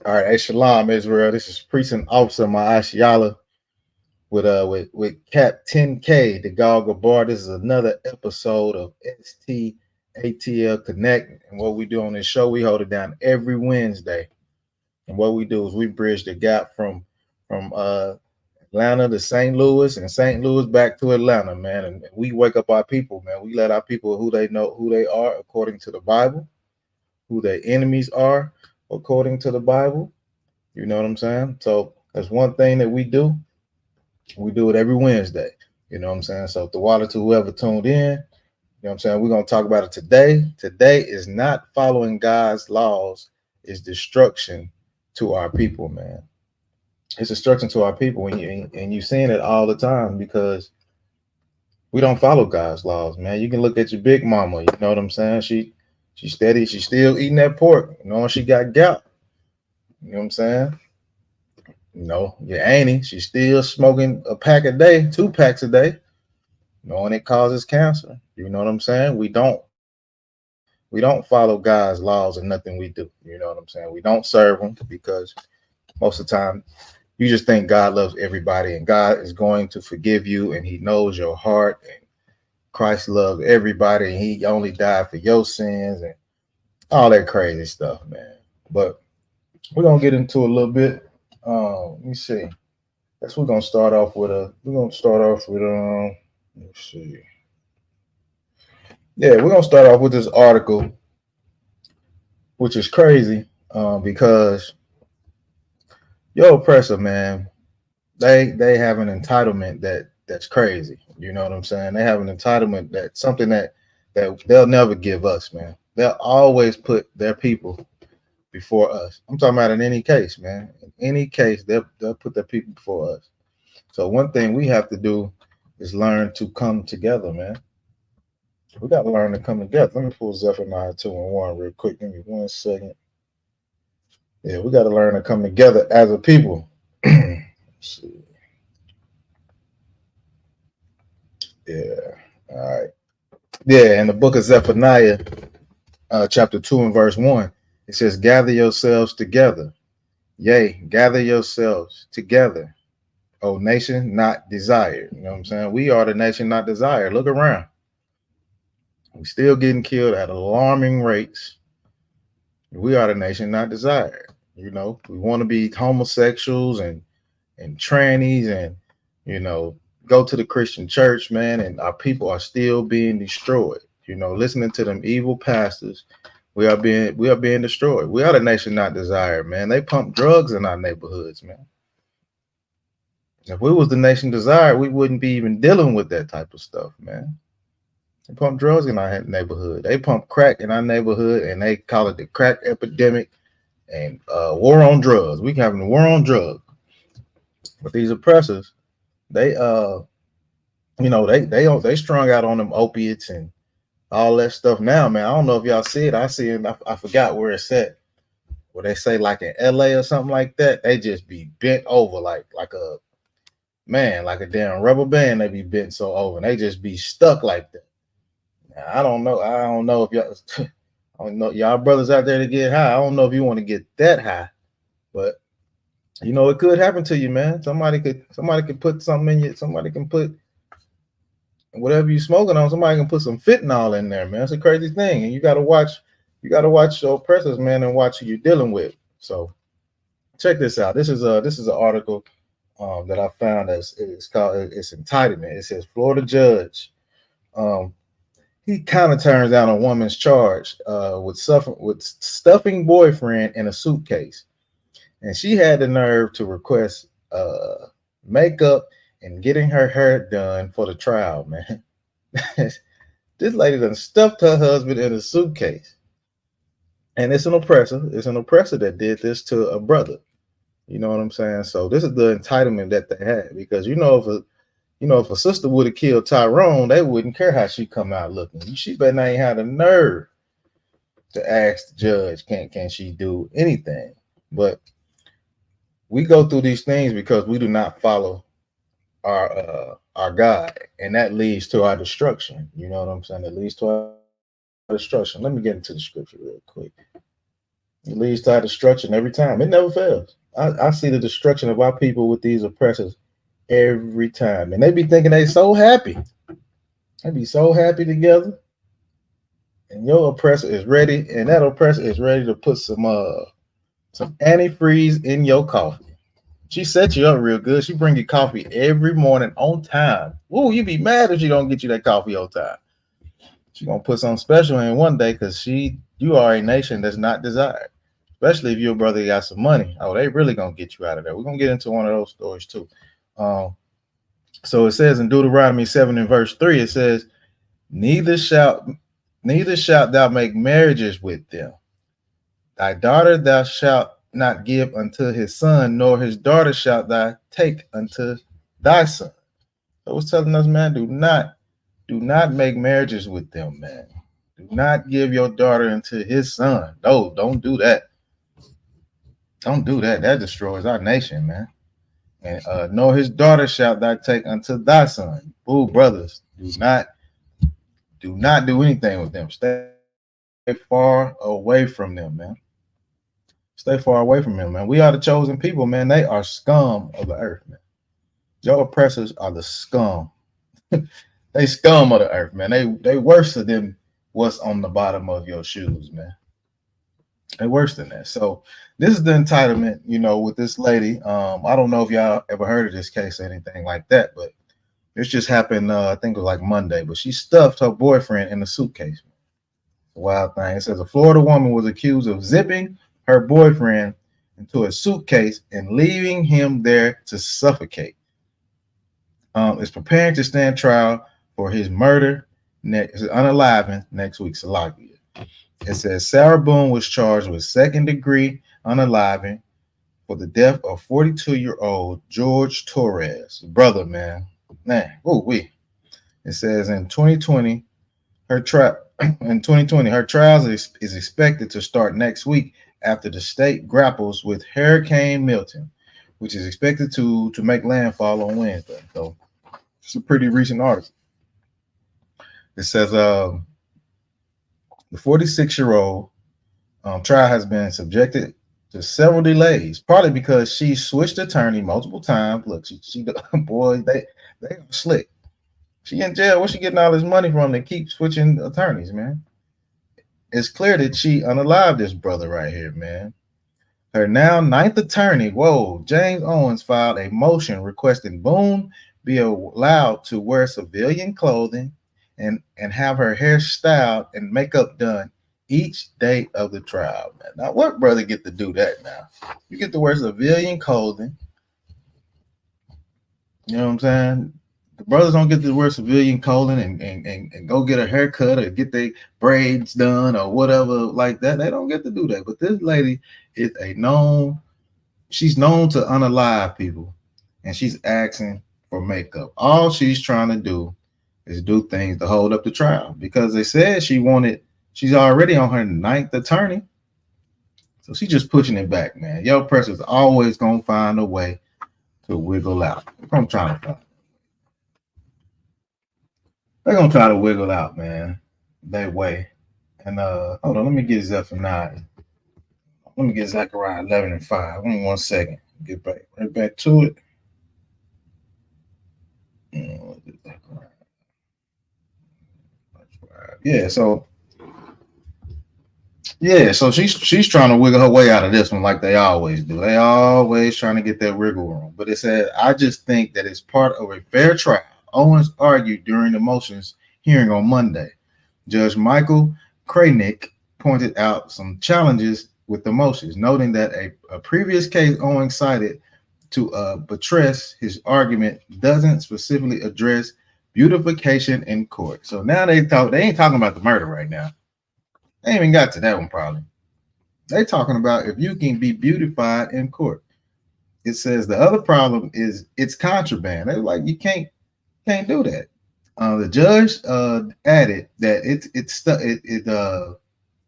All right, hey Shalom Israel. This is Precinct Officer Ma'ashiala with Cap 10K, the Gog Bar. This is another episode of STATL Connect. And what we do on this show, we hold it down every Wednesday. And what we do is we bridge the gap from Atlanta to St. Louis and St. Louis back to Atlanta, man. And we wake up our people, man. We let our people who they know who they are according to the Bible, who their enemies are according to the Bible. You know what I'm saying? So that's one thing that we do. We do it every Wednesday. You know what I'm saying? So the water to whoever tuned in, you know what I'm saying? We're going to talk about it today. Today is not following God's laws, is destruction to our people, man. It's destruction to our people, and you're seeing it all the time because we don't follow God's laws, man. You can look at your big mama, you know what I'm saying? She's steady, she's still eating that pork, you know, she got gout. You know what I'm saying? You know, your auntie, she's still smoking a pack a day, 2 packs a day, knowing it causes cancer. You know what I'm saying? We don't follow God's laws and nothing we do. You know what I'm saying? We don't serve him because most of the time you just think God loves everybody and God is going to forgive you and he knows your heart and Christ loves everybody and he only died for your sins and all that crazy stuff, man. But we're gonna get into a little bit. Let me see. We're gonna start off with let's see. Yeah, we're gonna start off with this article, which is crazy, because your oppressor, man, they have an entitlement that's crazy. You know what I'm saying? They have an entitlement that's something that they'll never give us, man. They'll always put their people before us. I'm talking about in any case, man. In any case, they'll put their people before us. So one thing we have to do is learn to come together, man. We got to learn to come together. Let me pull Zephaniah 2 and 1 real quick. Give me 1 second. Yeah, we got to learn to come together as a people. Let's see. Yeah. All right. Yeah, in the book of Zephaniah, chapter 2 and verse 1, it says, gather yourselves together. Yea, gather yourselves together. O nation not desired. You know what I'm saying? We are the nation not desired. Look around. We're still getting killed at alarming rates. We are the nation not desired. You know, we want to be homosexuals and trannies and, you know, go to the Christian church, man, and our people are still being destroyed. You know, listening to them evil pastors, we are being destroyed. We are the nation not desired, man. They pump drugs in our neighborhoods, man. If we was the nation desired, we wouldn't be even dealing with that type of stuff, man. They pump drugs in our neighborhood. They pump crack in our neighborhood, and they call it the crack epidemic and war on drugs. We having a war on drugs. But these oppressors, they they strung out on them opiates and all that stuff now, man. I don't know if y'all see it. I see it. I forgot where it's at. Where they say like in LA or something like that, they just be bent over like a damn rubber band. They be bent so over, and they just be stuck like that. Now, I don't know if y'all, I don't know y'all brothers out there to get high. I don't know if you want to get that high, but you know it could happen to you, man. Somebody could put something in you. Somebody can put whatever you smoking on. Somebody can put some fentanyl in there, man. It's a crazy thing, and you gotta watch your oppressors, man, and watch who you're dealing with. So check this out. This is an article that I found. It's called it's entitlement. It says Florida judge. He kind of turns down a woman's charge with stuffing boyfriend in a suitcase, and she had the nerve to request makeup and getting her hair done for the trial, man. This lady done stuffed her husband in a suitcase, and it's an oppressor. It's an oppressor that did this to a brother. You know what I'm saying? So this is the entitlement that they had, because if a sister would have killed Tyrone, they wouldn't care how she come out looking. She better not have the nerve to ask the judge, can she do anything? But we go through these things because we do not follow our God, and that leads to our destruction. You know what I'm saying? It leads to our destruction. Let me get into the scripture real quick. It leads to our destruction every time. It never fails. I see the destruction of our people with these oppressors every time. And they be thinking they so happy. They be so happy together. And your oppressor is ready, and that oppressor is ready to put some antifreeze in your coffee. She set you up real good. She bring you coffee every morning on time. Ooh, you be mad if she don't get you that coffee on time. She gonna put something special in one day because you are a nation that's not desired. Especially if your brother got some money. Oh, they really gonna get you out of there. We're gonna get into one of those stories too. Um, so it says in Deuteronomy 7 and verse 3, it says, Neither shalt thou make marriages with them. Thy daughter thou shalt not give unto his son, nor his daughter shalt thou take unto thy son. So it's telling us, man, do not make marriages with them, man. Do not give your daughter into his son. No, don't do that. Don't do that. That destroys our nation, man. And nor his daughter shalt thou take unto thy son. Ooh, brothers, do not do anything with them. Stay far away from them, man. Stay far away from them, man. We are the chosen people, man. They are scum of the earth, man. Your oppressors are the scum. They scum of the earth, man. They worse than what's on the bottom of your shoes, man. They worse than that. So this is the entitlement, with this lady. I don't know if y'all ever heard of this case or anything like that, but this just happened. I think it was like Monday. But she stuffed her boyfriend in a suitcase. Wild thing. It says a Florida woman was accused of zipping her boyfriend into a suitcase and leaving him there to suffocate. Is preparing to stand trial for his murder, unaliving next week. Salakia. It says Sarah Boone was charged with second-degree unaliving for the death of 42-year-old George Torres, brother, man. It says in 2020, her trial is expected to start next week after the state grapples with Hurricane Milton, which is expected to make landfall on Wednesday. So it's a pretty recent article. It says the 46-year-old trial has been subjected to several delays, partly because she switched attorney multiple times. Look, she boy, they are slick. She in jail. Where's she getting all this money from? They keep switching attorneys, man. It's clear that she unalived this brother right here, man. Her now ninth attorney, James Owens, filed a motion requesting Boone be allowed to wear civilian clothing and have her hair styled and makeup done each day of the trial, man. Now, what brother get to do that now? You get to wear civilian clothing. You know what I'm saying? The brothers don't get to wear civilian clothing and go get a haircut or get their braids done or whatever like that. They don't get to do that. But this lady is she's known to unalive people, and she's asking for makeup. All she's trying to do is do things to hold up the trial because they said she's already on her ninth attorney. So she's just pushing it back, man. Your oppressor's always going to find a way to wiggle out. I'm trying to find. They're gonna try to wiggle out, man, that way. And hold on, let me get Zephaniah. Let me get Zechariah 11 and 5. Give me 1 second. Get right back to it. So she's trying to wiggle her way out of this one like they always do. They always trying to get that wiggle room. But it said, I just think that it's part of a fair trial. Owens argued during the motions hearing on Monday. Judge Michael Kranick pointed out some challenges with the motions, noting that a previous case Owens cited to buttress his argument doesn't specifically address beautification in court. So now they ain't talking about the murder right now. They ain't even got to that one probably. They talking about if you can be beautified in court. It says the other problem is it's contraband. They're like, you can't do that. The judge added that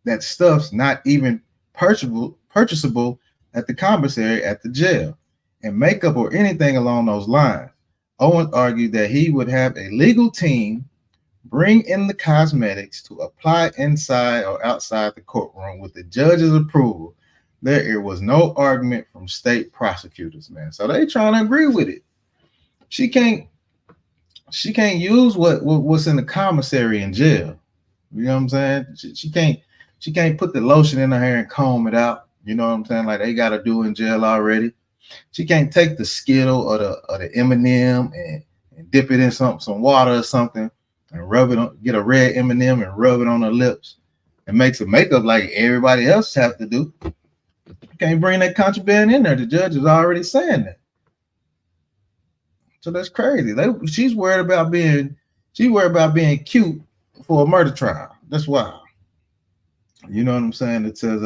that stuff's not even purchasable at the commissary at the jail, and makeup or anything along those lines. Owens argued that he would have a legal team bring in the cosmetics to apply inside or outside the courtroom with the judge's approval, There was no argument from state prosecutors, man. So they trying to agree with it. She can't use what's in the commissary in jail. You know what I'm saying? She can't put the lotion in her hair and comb it out. You know what I'm saying? Like they gotta do in jail already. She can't take the Skittle or the M&M and dip it in some water or something and rub it on, get a red M&M and rub it on her lips and make some makeup like everybody else have to do. You can't bring that contraband in there. The judge is already saying that. So that's crazy. She's worried about being cute for a murder trial. That's wild. You know what I'm saying? It says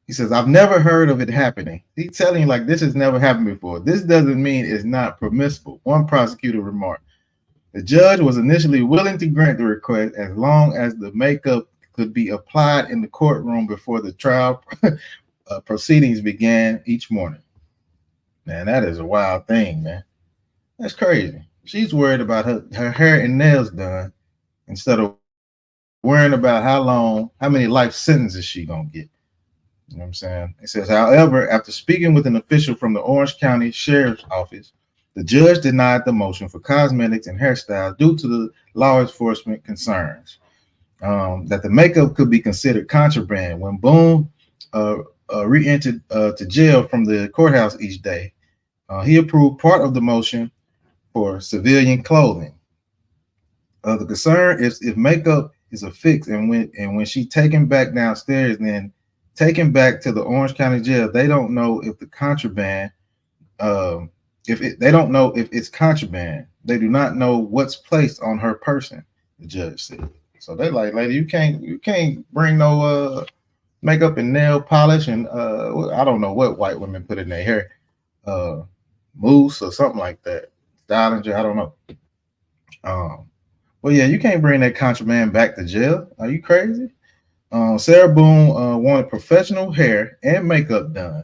he says, I've never heard of it happening. He's telling you like this has never happened before. This doesn't mean it's not permissible. One prosecutor remarked. The judge was initially willing to grant the request as long as the makeup could be applied in the courtroom before the trial proceedings began each morning. Man, that is a wild thing, man. That's crazy. She's worried about her hair and nails done instead of worrying about how many life sentences she gonna get. You know what I'm saying? It says, however, after speaking with an official from the Orange County Sheriff's Office, the judge denied the motion for cosmetics and hairstyles due to the law enforcement concerns that the makeup could be considered contraband. When Boone re-entered to jail from the courthouse each day, he approved part of the motion for civilian clothing. The concern is if makeup is affixed and when she taken back downstairs, then taken back to the Orange County Jail, they don't know if the contraband, they don't know if it's contraband. They do not know what's placed on her person, the judge said. So they like, lady, you can't bring no makeup and nail polish and I don't know what white women put in their hair, mousse or something like that. Stylinger, I don't know. Well, yeah, you can't bring that contraband back to jail. Are you crazy? Sarah Boone wanted professional hair and makeup done.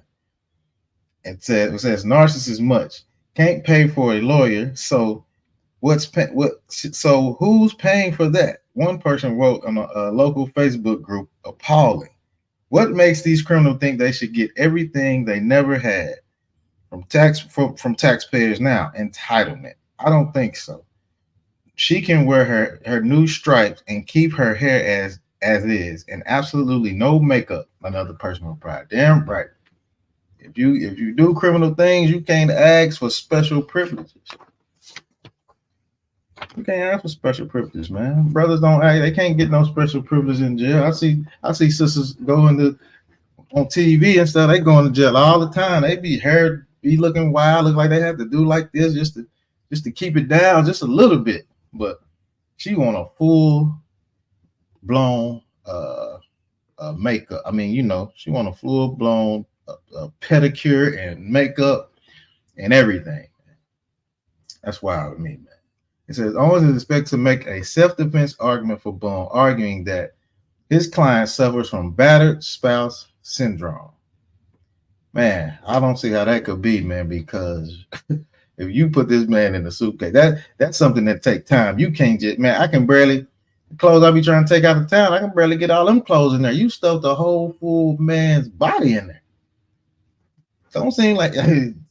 It says narcissist much can't pay for a lawyer. So so who's paying for that? One person wrote on a local Facebook group, appalling. What makes these criminals think they should get everything they never had from taxpayers now? Entitlement. I don't think so. She can wear her new stripes and keep her hair as is, and absolutely no makeup. Another person replied, damn right. If you do criminal things, you can't ask for special privileges. You can't ask for special privileges, man. Brothers don't ask, they can't get no special privileges in jail. I see sisters going on TV and stuff, they going to jail all the time. They be looking wild, look like they have to do like this just to keep it down just a little bit. But she want a full blown makeup. I mean, she want a full blown pedicure and makeup and everything. That's wild to me, man. It says Owens is expected to make a self-defense argument for Boone, arguing that his client suffers from battered spouse syndrome. Man, I don't see how that could be, man, because if you put this man in the suitcase, that's something that take time. You can't just, man, I can barely, the clothes I be trying to take out of town, I can barely get all them clothes in there. You stuffed the whole full man's body in there. Don't seem like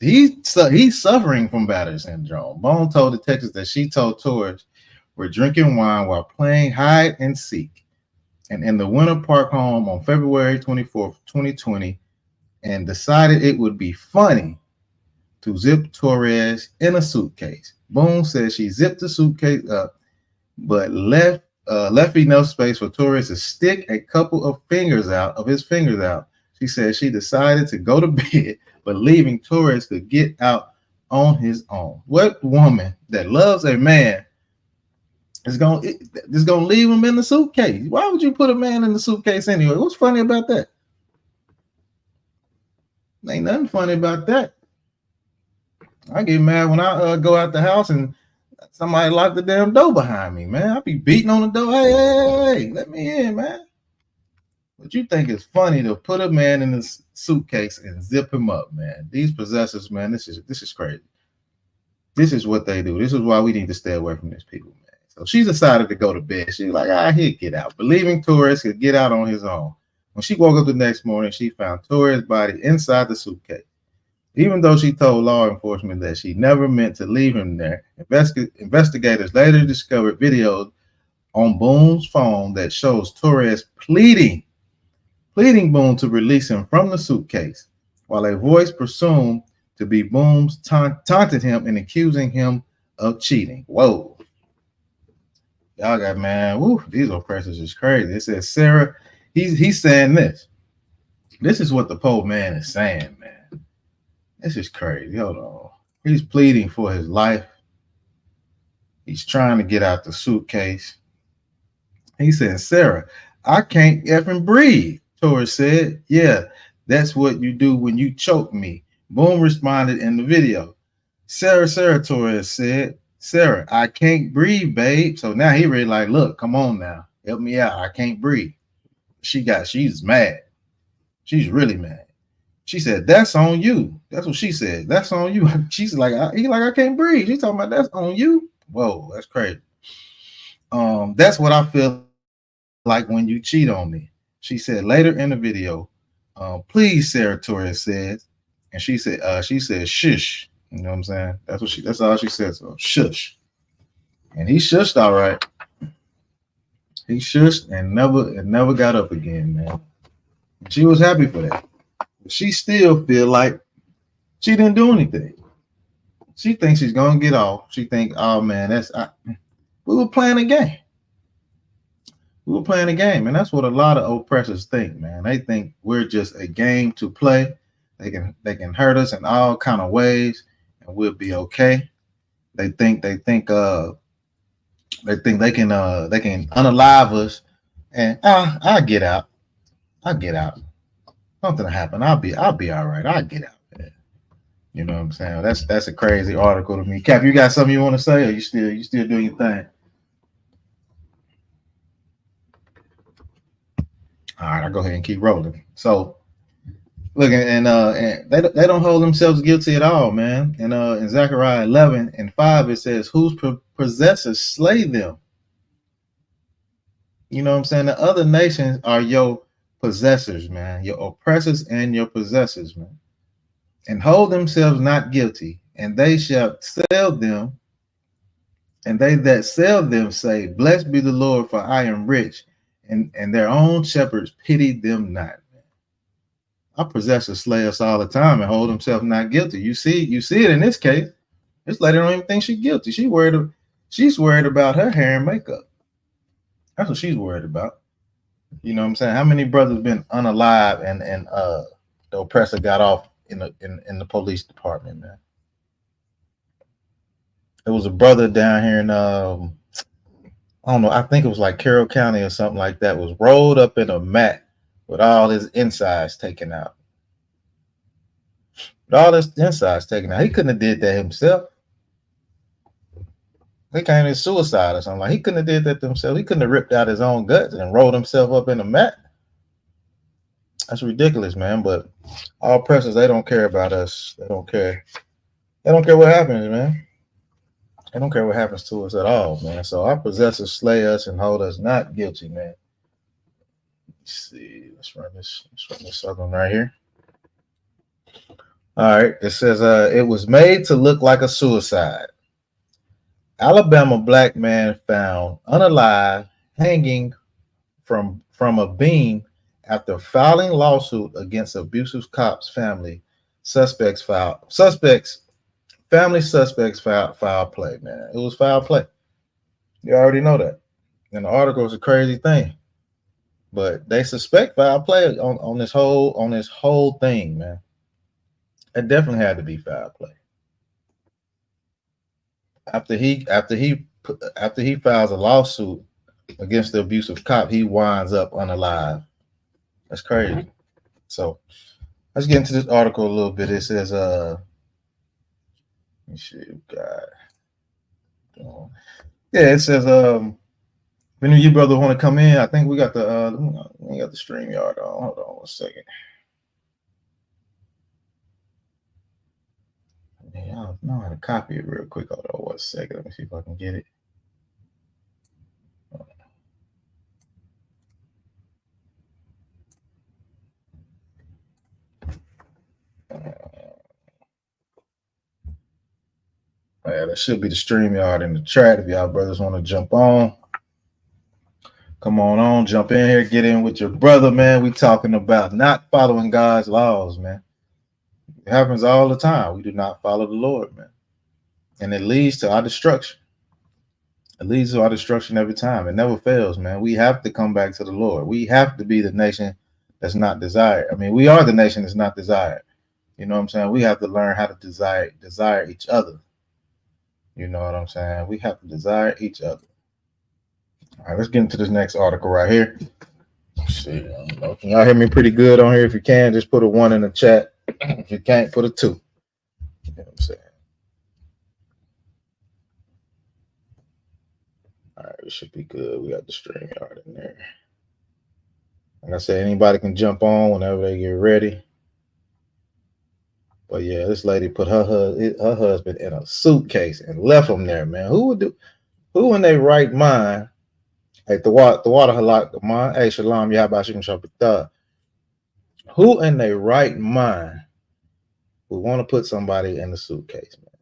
he's suffering from battered syndrome. Bone told detectives that she told tourists were drinking wine while playing hide and seek and in the Winter Park home on February 24th, 2020, and decided it would be funny to zip Torres in a suitcase. Boone says she zipped the suitcase up, but left enough space for Torres to stick a couple of his fingers out. She said she decided to go to bed, but leaving Torres could get out on his own. What woman that loves a man is gonna leave him in the suitcase? Why would you put a man in the suitcase anyway? What's funny about that? Ain't nothing funny about that. I get mad when I go out the house and somebody lock the damn door behind me, man. I be beating on the door. Hey, let me in, man. But you think it's funny to put a man in a suitcase and zip him up, man? These possessors, man, this is crazy. This is what they do. This is why we need to stay away from these people, man. So she decided to go to bed. She's like, he'll get out. Believing Torres could get out on his own. When she woke up the next morning, she found Torres' body inside the suitcase. Even though she told law enforcement that she never meant to leave him there, investigators later discovered videos on Boone's phone that shows Torres pleading Boone to release him from the suitcase, while a voice presumed to be Boone's taunted him and accusing him of cheating. Whoa. Y'all got, man, woo, these oppressors is crazy. It says Sarah, he's saying this. This is what the Pope man is saying, man. This is crazy. Hold on. He's pleading for his life. He's trying to get out the suitcase. He said, Sarah, I can't effing breathe. Torres said, yeah, that's what you do when you choke me. Boone responded in the video. Sarah, Torres said, Sarah, I can't breathe, babe. So now he really like, look, come on now. Help me out. I can't breathe. She's mad. She's really mad. She said, that's on you. That's what she said. That's on you. She's like, I can't breathe. She's talking about that's on you. Whoa, that's crazy. That's what I feel like when you cheat on me. She said later in the video, please, Sarah, Torres says. And she said, shush. You know what I'm saying? That's all she said. So shush. And he shushed all right. He shushed and never got up again, man. And she was happy for that. But she still feel like she didn't do anything. She thinks she's gonna get off. She think, oh man, we were playing a game. We were playing a game, and that's what a lot of oppressors think, man. They think we're just a game to play. They can hurt us in all kind of ways, and we'll be okay. They think they can unalive us, and I'll get out. I'll get out. Nothing will happen. I'll be all right. I'll get out. You know what I'm saying? That's a crazy article to me. Cap, you got something you want to say, or you still doing your thing? All right, I'll go ahead and keep rolling. So, look, and they don't hold themselves guilty at all, man. And in Zechariah 11:5, it says, "Whose possessors slay them." You know what I'm saying? The other nations are your possessors, man. Your oppressors and your possessors, man. And hold themselves not guilty, and they shall sell them. And they that sell them say, blessed be the Lord, for I am rich. And their own shepherds pity them not. Our possessors slay us all the time and hold themselves not guilty. You see it in this case. This lady don't even think she's guilty. She's worried about her hair and makeup. That's what she's worried about. You know what I'm saying? How many brothers been unalive and the oppressor got off in the police department, man? There was a brother down here in I don't know, I think it was like Carroll County or something like that, was rolled up in a mat with all his insides taken out. With all his insides taken out. He couldn't have did that himself. He came in suicide or something. Like, he couldn't have did that to himself. He couldn't have ripped out his own guts and rolled himself up in a mat. That's ridiculous, man. But all oppressors, they don't care about us. They don't care. They don't care what happens, man. They don't care what happens to us at all, man. So our possessors slay us and hold us not guilty, man. Let's see. Let's run this other one right here. All right. It says it was made to look like a suicide. Alabama black man found unalive, hanging from a beam after filing lawsuit against abusive cops. Family suspects foul play, man. It was foul play. You already know that. And the article is a crazy thing. But they suspect foul play on this whole thing, man. It definitely had to be foul play. After he files a lawsuit against the abusive cop, he winds up unalive. That's crazy. So let's get into this article a little bit. It says, let me see, it says, if any of you brothers want to come in, I think we got the StreamYard on. Hold on one second. I don't know how to copy it real quick. Hold on 1 second. Let me see if I can get it. Yeah, that should be the StreamYard in the chat. If y'all brothers want to jump on, come on, jump in here, get in with your brother, man. We talking about not following God's laws, man. It happens all the time. We do not follow the Lord, man. And it leads to our destruction. It leads to our destruction every time. It never fails, man. We have to come back to the Lord. We have to be the nation that's not desired. I mean, we are the nation that's not desired. You know what I'm saying? We have to learn how to desire each other. You know what I'm saying? We have to desire each other. All right, let's get into this next article right here. Let's see, can y'all hear me pretty good on here? If you can, just put a 1 in the chat. If you can't, put a 2. You know what I'm saying? All right, it should be good. We got the StreamYard in there. Like I said, anybody can jump on whenever they get ready. But yeah, this lady put her husband in a suitcase and left him there, man. Who in their right mind? Hey, the water halak man. Hey, shalom, Yahbashim Shabbatah. Who in their right mind would want to put somebody in a suitcase, man?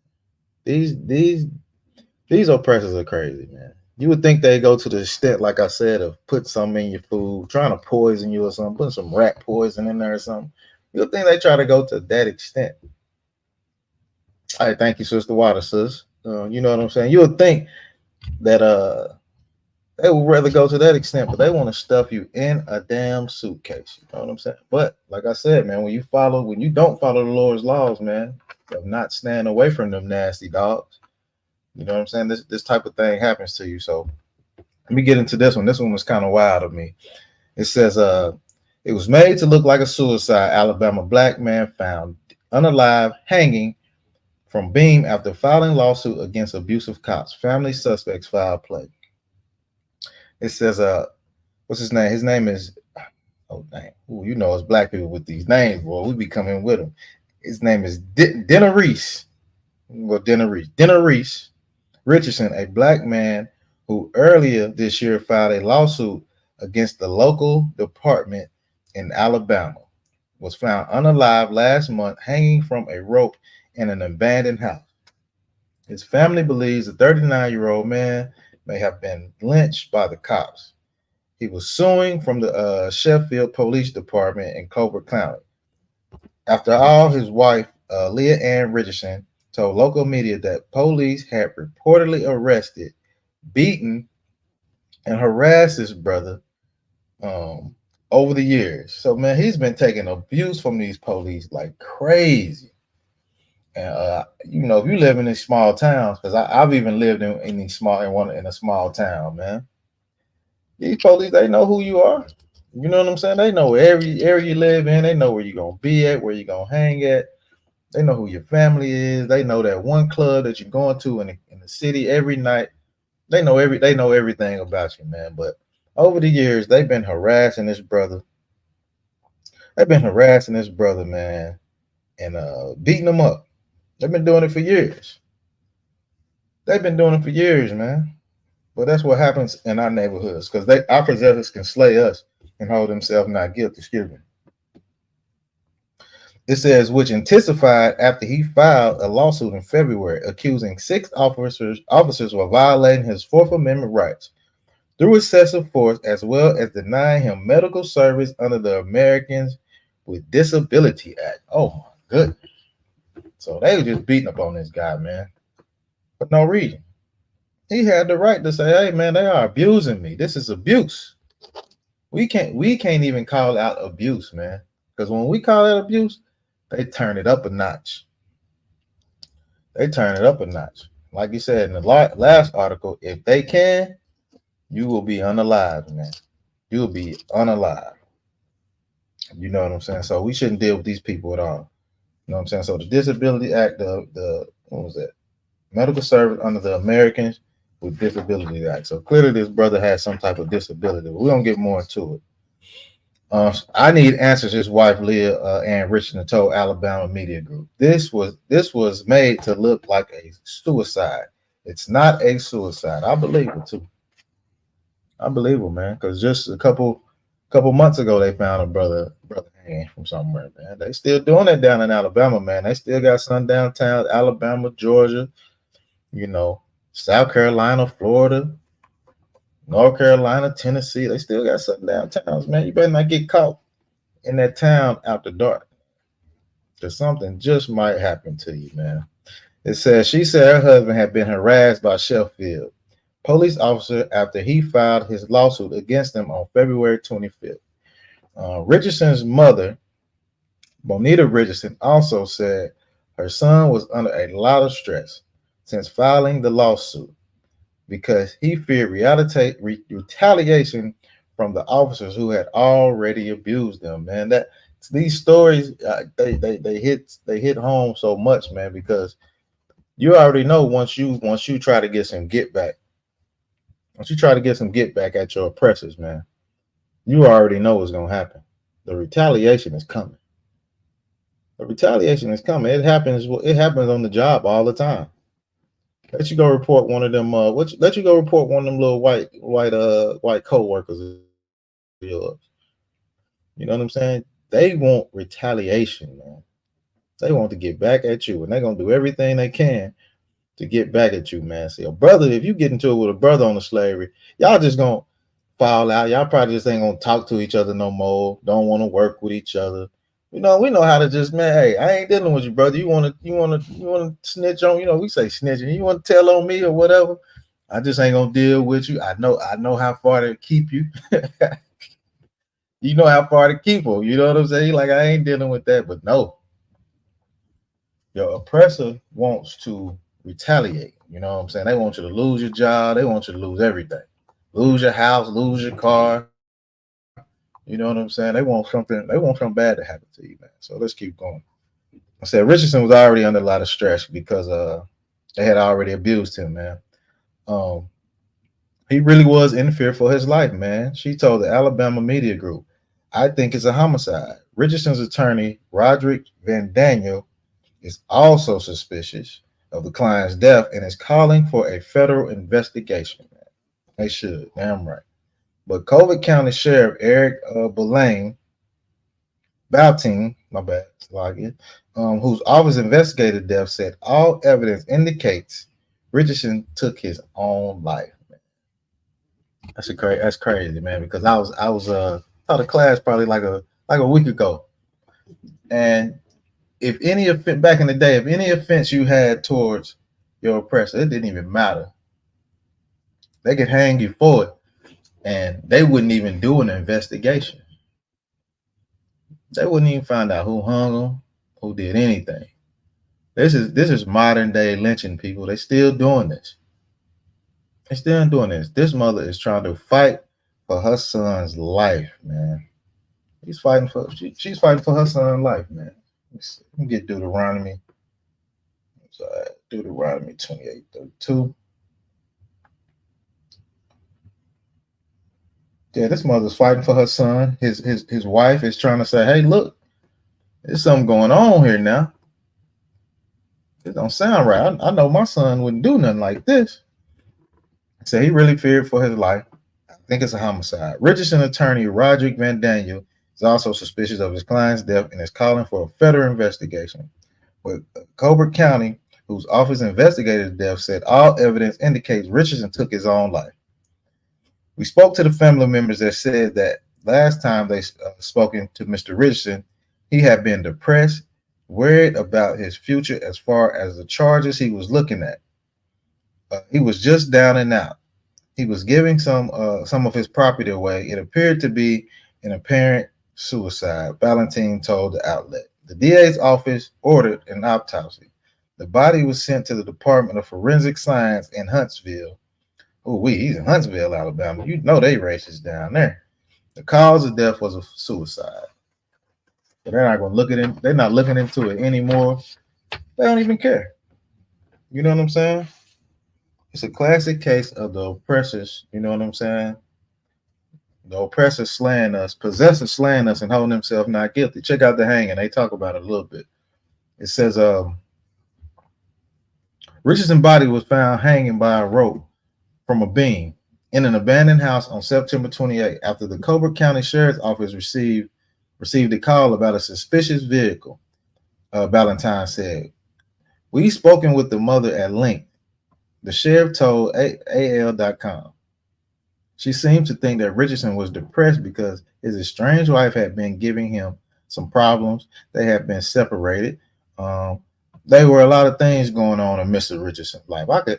These oppressors are crazy, man. You would think they go to the extent, like I said, of put something in your food, trying to poison you or something, putting some rat poison in there or something. You would think they try to go to that extent. All right, thank you, Sister Water, sis. You know what I'm saying? You would think that they would rather go to that extent, but they want to stuff you in a damn suitcase. You know what I'm saying? But like I said, man, when you don't follow the Lord's laws, man, of not staying away from them nasty dogs, you know what I'm saying? This type of thing happens to you. So let me get into this one. This one was kind of wild of me. It says, it was made to look like a suicide. Alabama black man found unalive hanging from beam after filing lawsuit against abusive cops. Family suspects filed plea. It says, what's his name? His name is, oh dang, ooh, you know, it's black people with these names, boy. We be coming with them. His name is Denarice. Well, Denarice Richardson, a black man who earlier this year filed a lawsuit against the local department in Alabama, was found unalive last month, hanging from a rope in an abandoned house. His family believes the 39-year-old man may have been lynched by the cops. He was suing from the Sheffield Police Department in Colbert County. After all, his wife, Leah Ann Richardson, told local media that police had reportedly arrested, beaten, and harassed his brother over the years. So, man, he's been taking abuse from these police like crazy. And you know, if you live in these small towns, because I've even lived in a small town, man. These police, they know who you are. You know what I'm saying? They know every area you live in. They know where you're gonna be at, where you're gonna hang at. They know who your family is. They know that one club that you're going to in the city every night. They know everything about you, man. But over the years, they've been harassing this brother. Man, and beating him up. They've been doing it for years. Man. But that's what happens in our neighborhoods, because our possessors can slay us and hold themselves not guilty. Excuse me. It says, which intensified after he filed a lawsuit in February accusing 6 officers of violating his Fourth Amendment rights through excessive force, as well as denying him medical service under the Americans with Disability Act. Oh my goodness. So they were just beating up on this guy, man, for no reason. He had the right to say, hey man, they are abusing me. This is abuse. We can't even call out abuse, man. Because when we call it abuse, they turn it up a notch. Like you said in the last article, if they can, you will be unalive, man. You will be unalive. You know what I'm saying? So we shouldn't deal with these people at all. You know what I'm saying? So the Disability Act, the what was that? Medical service under the Americans with Disability Act. So clearly this brother has some type of disability. But we're gonna get more into it. I need answers. His wife Leah Ann Richardson told Alabama Media Group. This was made to look like a suicide. It's not a suicide. I believe it too. I believe it, man. Because just a couple months ago they found a brother hanging from somewhere, man. They still doing it down in Alabama, man. They still got some downtown Alabama, Georgia, You know, South Carolina, Florida, North Carolina, Tennessee, they still got sundown towns, man. You better not get caught in that town after dark. Because something just might happen to you, man. It says she said her husband had been harassed by Sheffield police officer after he filed his lawsuit against him on February 25th. Richardson's mother, Bonita Richardson, also said her son was under a lot of stress since filing the lawsuit because he feared retaliation from the officers who had already abused them. Man, that these stories they hit home so much, man, because you already know once you try to get some get back, once you try to get some get back at your oppressors, man, you already know what's gonna happen. The retaliation is coming. The retaliation is coming. It happens. It happens on the job all the time. Let you go report one of them. Let you go report one of them little white co-workers of yours. You know what I'm saying? They want retaliation, man. They want to get back at you, and they're gonna do everything they can to get back at you, man. See, a brother, if you get into it with a brother on the slavery, y'all just gonna fall out. Y'all probably just ain't gonna talk to each other no more. Don't want to work with each other. You know, we know how to just, man. Hey, I ain't dealing with you, brother. You wanna snitch on? You know, we say snitching. You want to tell on me or whatever? I just ain't gonna deal with you. I know how far to keep you. You know how far to keep them. You know what I'm saying? Like I ain't dealing with that, but no, your oppressor wants to retaliate. You know what I'm saying? They want you to lose your job. They want you to lose everything. Lose your house, lose your car. You know what I'm saying? They want something bad to happen to you, man. So let's keep going. I said Richardson was already under a lot of stress because they had already abused him, man. Um, he really was in fear for his life, man. She told the Alabama Media Group, I think it's a homicide. Richardson's attorney, Roderick Van Daniel, is also suspicious of the client's death and is calling for a federal investigation. Man. They should, damn right. But Colbert County Sheriff Eric Baltine, my bad, Sloggett, whose office investigated death, said all evidence indicates Richardson took his own life. That's crazy, man. Because I was taught a class probably like a week ago, and if any offense back in the day, if any offense you had towards your oppressor, it didn't even matter. They could hang you for it, and they wouldn't even do an investigation. They wouldn't even find out who hung them, who did anything. This is modern day lynching, people. They still doing this. They still doing this. This mother is trying to fight for her son's life, man. She's fighting for her son's life, man. Let me get Deuteronomy. Deuteronomy 28:32. Yeah, this mother's fighting for her son. His wife is trying to say, hey, look, there's something going on here now. It don't sound right. I know my son wouldn't do nothing like this. So he really feared for his life. I think it's a homicide. Richardson attorney Roderick Van Daniel is also suspicious of his client's death and is calling for a federal investigation. But Colbert County, whose office investigated the death, said all evidence indicates Richardson took his own life. We spoke to the family members that said that last time they spoken to Mr. Richardson, he had been depressed, worried about his future as far as the charges he was looking at. He was just down and out. He was giving some of his property away. It appeared to be an apparent suicide, Valentine told the outlet. The DA's office ordered an autopsy. The body was sent to the Department of Forensic Science in Huntsville. Oh, he's in Huntsville, Alabama. You know they racist down there. The cause of death was a suicide. But they're not going to look at it. They're not looking into it anymore. They don't even care. You know what I'm saying? It's a classic case of the oppressors. You know what I'm saying? The oppressors slaying us, possessors slaying us, and holding themselves not guilty. Check out the hanging. They talk about it a little bit. It says, Richardson's body was found hanging by a rope from a beam in an abandoned house on September 28th after the Colbert County Sheriff's Office received a call about a suspicious vehicle. Valentine said, we've spoken with the mother at length. The sheriff told AL.com. She seemed to think that Richardson was depressed because his estranged wife had been giving him some problems. They had been separated. Um, there were a lot of things going on in Mr. Richardson's life. I could,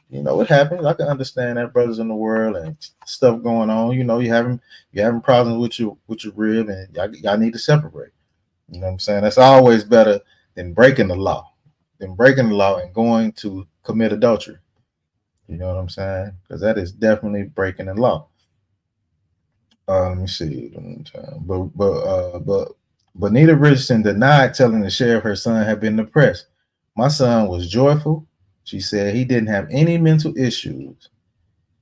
it happens. I can understand that brothers in the world and stuff going on. You having problems with your rib, and y'all need to separate. You know what I'm saying? That's always better than breaking the law, and going to commit adultery. You know what I'm saying? Because that is definitely breaking the law. Let me see. But Nita Richardson denied telling the sheriff her son had been depressed. My son was joyful. She said he didn't have any mental issues.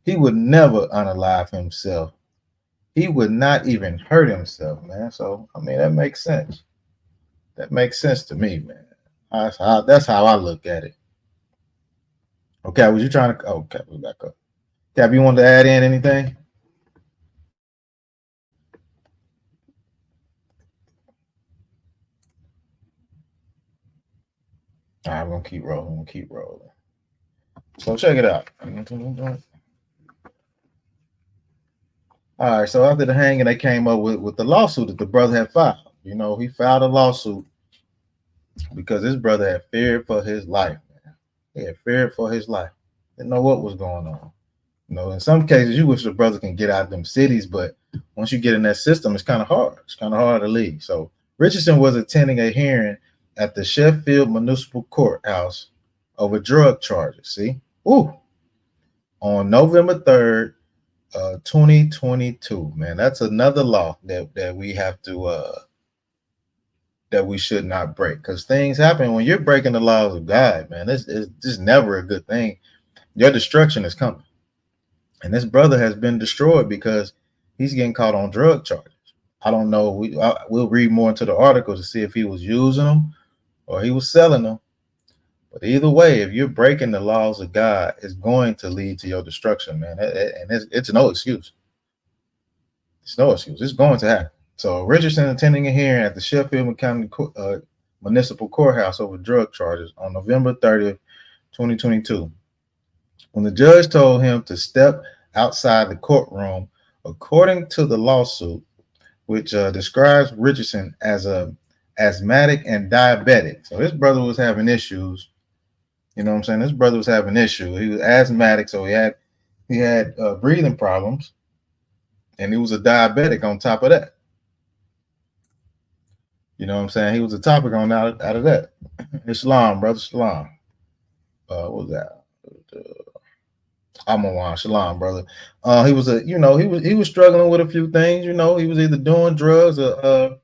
He would never unalive himself. He would not even hurt himself, man. So I mean, that makes sense. That makes sense to me, man. That's how I look at it. Okay, was you trying to? Okay, we back up. Cap, you wanted to add in anything? All right, we're gonna keep rolling. We'll keep rolling. So check it out. All right. So after the hanging, they came up with the lawsuit that the brother had filed. He filed a lawsuit because his brother had feared for his life. Man. He had feared for his life. Didn't know what was going on. In some cases, you wish the brother can get out of them cities, but once you get in that system, it's kind of hard. It's kind of hard to leave. So Richardson was attending a hearing at the Sheffield Municipal Courthouse over drug charges. See, on November 3rd, 2022. Man, that's another law that we have to that we should not break, because things happen when you're breaking the laws of God. Man, it's just never a good thing. Your destruction is coming. And this brother has been destroyed because he's getting caught on drug charges. I don't know. We'll read more into the article to see if he was using them or he was selling them. But either way, if you're breaking the laws of God, it's going to lead to your destruction, man. And it's no excuse. It's no excuse. It's going to happen. So Richardson attending a hearing at the Sheffield County Municipal Courthouse over drug charges on November 30th, 2022. When the judge told him to step outside the courtroom, according to the lawsuit, which describes Richardson as a asthmatic and diabetic. So his brother was having issues. You know what I'm saying? This brother was having issues. He was asthmatic, so he had breathing problems, and he was a diabetic on top of that. You know what I'm saying? He was a topic on out of that. Islam, brother, Shalom. What was that? Amawan, Shalom, brother. He was he was struggling with a few things. He was either doing drugs or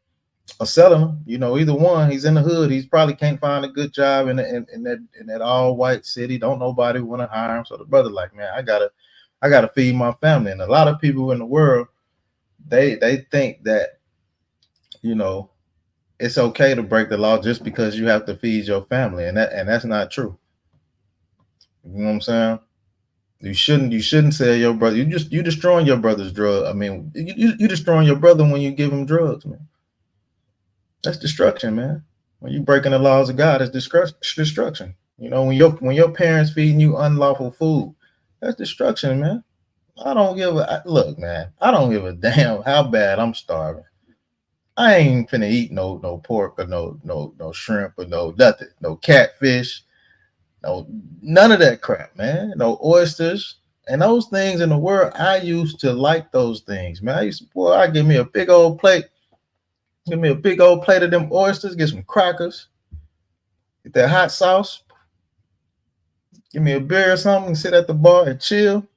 selling them. Either one. He's in the hood. He's probably can't find a good job in that all white city. Don't nobody want to hire him. So the brother like, man, I gotta feed my family. And a lot of people in the world, they think that it's okay to break the law just because you have to feed your family, and that's not true. You know what I'm saying? You shouldn't sell your brother. You destroying your brother's drug. I mean, you destroying your brother when you give him drugs, man. That's destruction, man. When you breaking the laws of God, it's destruction. When your parents feeding you unlawful food, that's destruction, man. I don't give a look, man. I don't give a damn how bad I'm starving. I ain't finna eat no pork or no shrimp or no nothing, no catfish, no none of that crap, man. No oysters and those things in the world. I used to like those things, man. I give me a big old plate. Give me a big old plate of them oysters. Get some crackers. Get that hot sauce. Give me a beer or something. Sit at the bar and chill,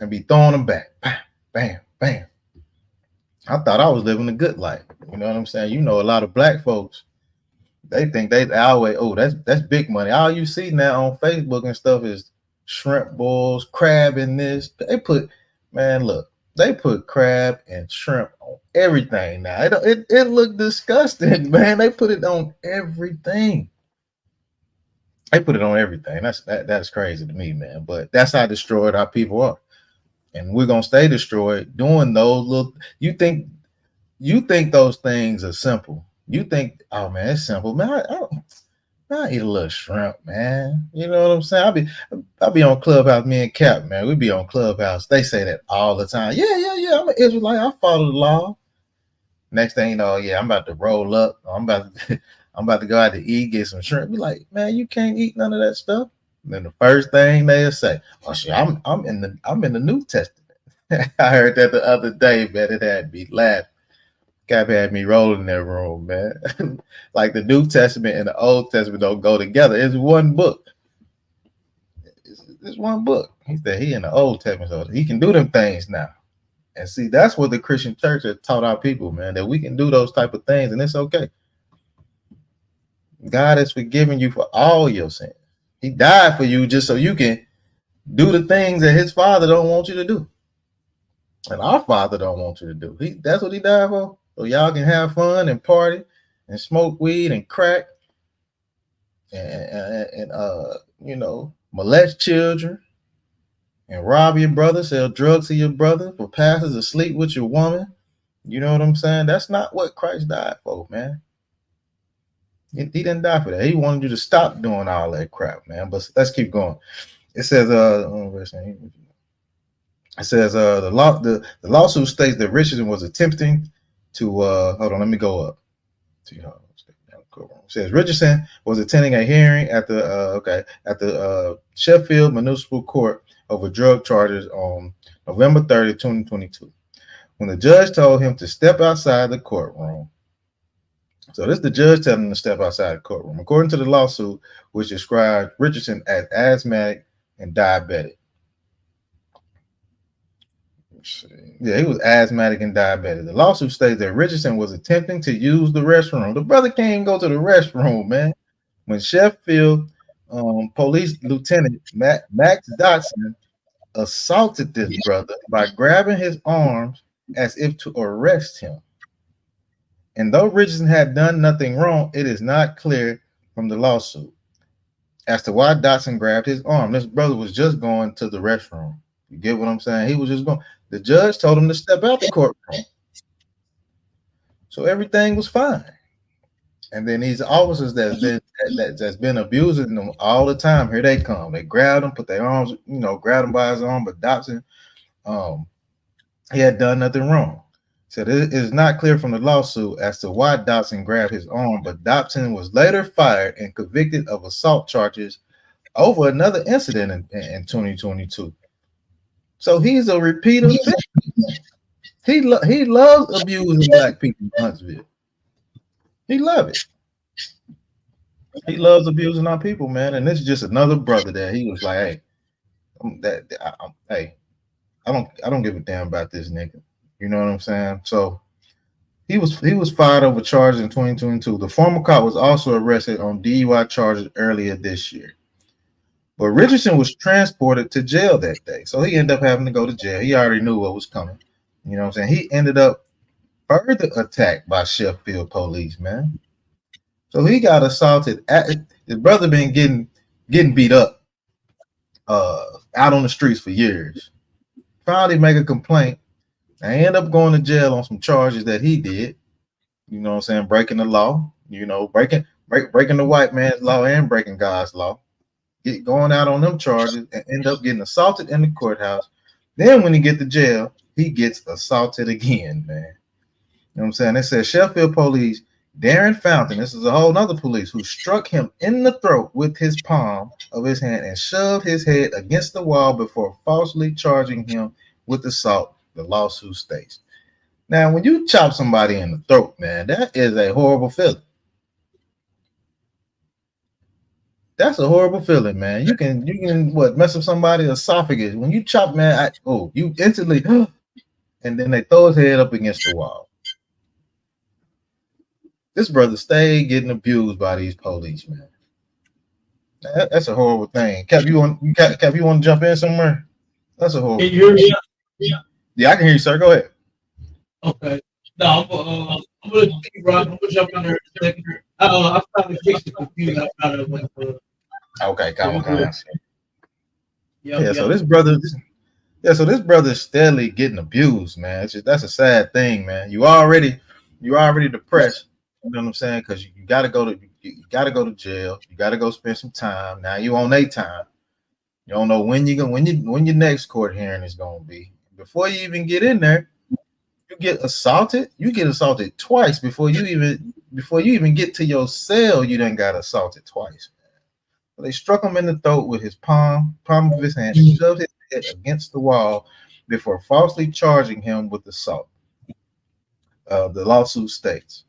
and be throwing them back. Bam, bam, bam. I thought I was living a good life. You know what I'm saying? A lot of black folks, they think they always, that's big money. All you see now on Facebook and stuff is shrimp balls, crab in this. They put crab and shrimp on everything now. It look disgusting, man. They put it on everything. They put it on everything. That's crazy to me, man. But that's how destroyed our people are. And we're gonna stay destroyed doing those little. You think those things are simple? You think, oh man, it's simple, man. I eat a little shrimp, man. You know what I'm saying? I'll be on Clubhouse, me and Cap, man. We be on Clubhouse. They say that all the time. Yeah. I'm an Israelite. I follow the law. Next thing you know, yeah, I'm about to roll up. I'm about to go out to eat, get some shrimp. Be like, man, you can't eat none of that stuff. And then the first thing they'll say, "Oh shit, I'm in the New Testament." I heard that the other day, man. It had me laughing. Cap had me rolling in that room, man. Like the New Testament and the Old Testament don't go together. It's one book. It's one book. He said he in the Old Testament, so he can do them things now. And see, that's what the Christian church has taught our people, man, that we can do those type of things and it's okay. God has forgiven you for all your sins. He died for you just so you can do the things that his father don't want you to do. And our father don't want you to do. That's what he died for. So y'all can have fun and party and smoke weed and crack and molest children and rob your brother, sell drugs to your brother, for pastors to sleep with your woman. You know what I'm saying? That's not what Christ died for, man. He didn't die for that. He wanted you to stop doing all that crap, man. But let's keep going. It says, the lawsuit states that Richardson was attempting to hold on, let me go up. It says Richardson was attending a hearing at the Sheffield Municipal Court over drug charges on November 30, 2022, when the judge told him to step outside the courtroom. So this is the judge telling him to step outside the courtroom. According to the lawsuit, which described Richardson as asthmatic and diabetic. Yeah, he was asthmatic and diabetic. The lawsuit states that Richardson was attempting to use the restroom. The brother can't even go to the restroom, man. When Sheffield Police Lieutenant Max Dotson assaulted this brother by grabbing his arms as if to arrest him. And though Richardson had done nothing wrong, it is not clear from the lawsuit as to why Dotson grabbed his arm. This brother was just going to the restroom. You get what I'm saying? He was just going. The judge told him to step out the courtroom. So everything was fine. And then these officers that's been abusing them all the time, here they come. They grabbed him, put their arms, grabbed him by his arm, but Dotson, he had done nothing wrong. So it is not clear from the lawsuit as to why Dotson grabbed his arm, but Dotson was later fired and convicted of assault charges over another incident in 2022. So he's a repeat offender. He loves abusing black people in Huntsville. He loves it. He loves abusing our people, man. And this is just another brother that he was like, hey, I don't give a damn about this nigga. You know what I'm saying? So he was fired over charges in 2022. The former cop was also arrested on DUI charges earlier this year. But Richardson was transported to jail that day. So he ended up having to go to jail. He already knew what was coming. You know what I'm saying? He ended up further attacked by Sheffield police, man. So he got assaulted. His brother been getting beat up out on the streets for years. Finally make a complaint. I end up going to jail on some charges that he did. You know what I'm saying? Breaking the law. Breaking the white man's law and breaking God's law. Going out on them charges and end up getting assaulted in the courthouse. Then when he get to jail, he gets assaulted again, man. You know what I'm saying? It says Sheffield police, Darren Fountain, this is a whole other police, who struck him in the throat with his palm of his hand and shoved his head against the wall before falsely charging him with assault, the lawsuit states. Now, when you chop somebody in the throat, man, that is a horrible feeling. That's a horrible feeling, man. You can mess up somebody's esophagus. When you chop, man, you instantly, and then they throw his head up against the wall. This brother stayed getting abused by these police, man. That's a horrible thing. Cap, you want to jump in somewhere? That's a horrible. Can you hear me? Yeah, I can hear you, sir. Go ahead. Okay. No, I'm gonna keep rocking. I'm gonna jump on there in a second. I'm trying to fix the computer. Okay, come on. So this brother's steadily getting abused, man. That's a sad thing, man. You already depressed. You know what I'm saying? Because you got to go to you got to go to jail. You got to go spend some time. Now you on their time. You don't know when you going when your next court hearing is gonna be. Before you even get in there, you get assaulted. You get assaulted twice before you even get to your cell. You done got assaulted twice. They struck him in the throat with his palm of his hand, and shoved his head against the wall before falsely charging him with assault. The lawsuit states.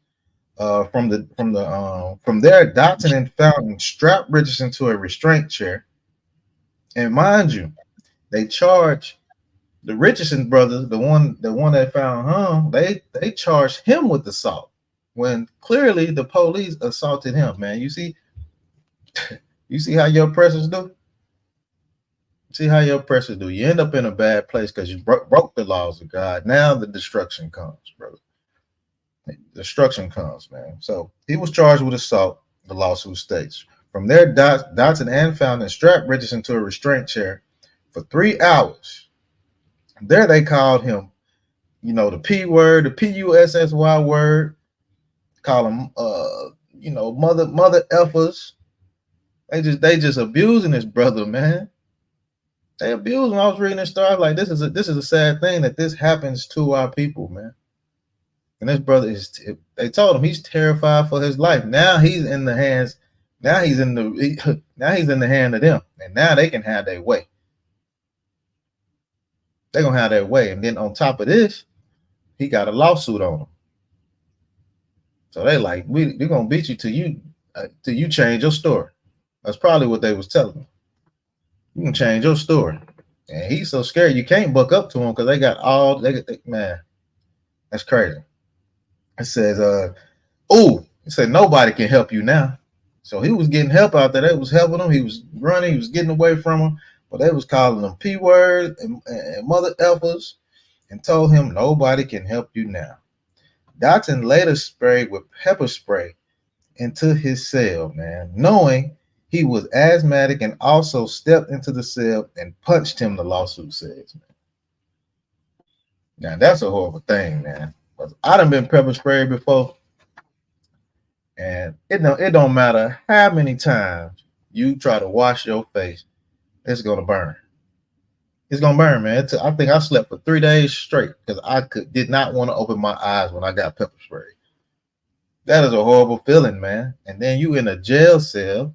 From there, Dotson and Fountain strapped Richardson to a restraint chair, and mind you, they charge the Richardson brothers, the one that found hung, they charged him with assault when clearly the police assaulted him. Man, you see how your oppressors do. See how your oppressors do. You end up in a bad place because you broke the laws of God. Now the destruction comes, brother. Destruction comes, man. So he was charged with assault. The lawsuit states. From there, Dotson and Fountain strapped Richardson to a restraint chair for 3 hours. There they called him, the P word, the PUSSY word, call him mother effers. They just abusing this brother, man. They abused him. I was reading this story, I was like, this is a sad thing that this happens to our people, man. And this brother they told him he's terrified for his life. Now he's in the hands, now he's in the hand of them. And now they can have their way. They're gonna have their way. And then on top of this, he got a lawsuit on him. So they like, we're gonna beat you till you change your story. That's probably what they was telling him. You can change your story. And he's so scared you can't buck up to him because they got man, that's crazy. It says, he said nobody can help you now. So he was getting help out there. They was helping him. He was running. He was getting away from him. But they was calling him P word and mother effers and told him nobody can help you now. Dotson later sprayed with pepper spray into his cell, man, knowing he was asthmatic, and also stepped into the cell and punched him, the lawsuit says, man. Now that's a horrible thing, man. I done been pepper sprayed before, and it don't matter how many times you try to wash your face, it's gonna burn. It's gonna burn, man. I think I slept for 3 days straight because I did not want to open my eyes when I got pepper sprayed. That is a horrible feeling, man. And then you in a jail cell.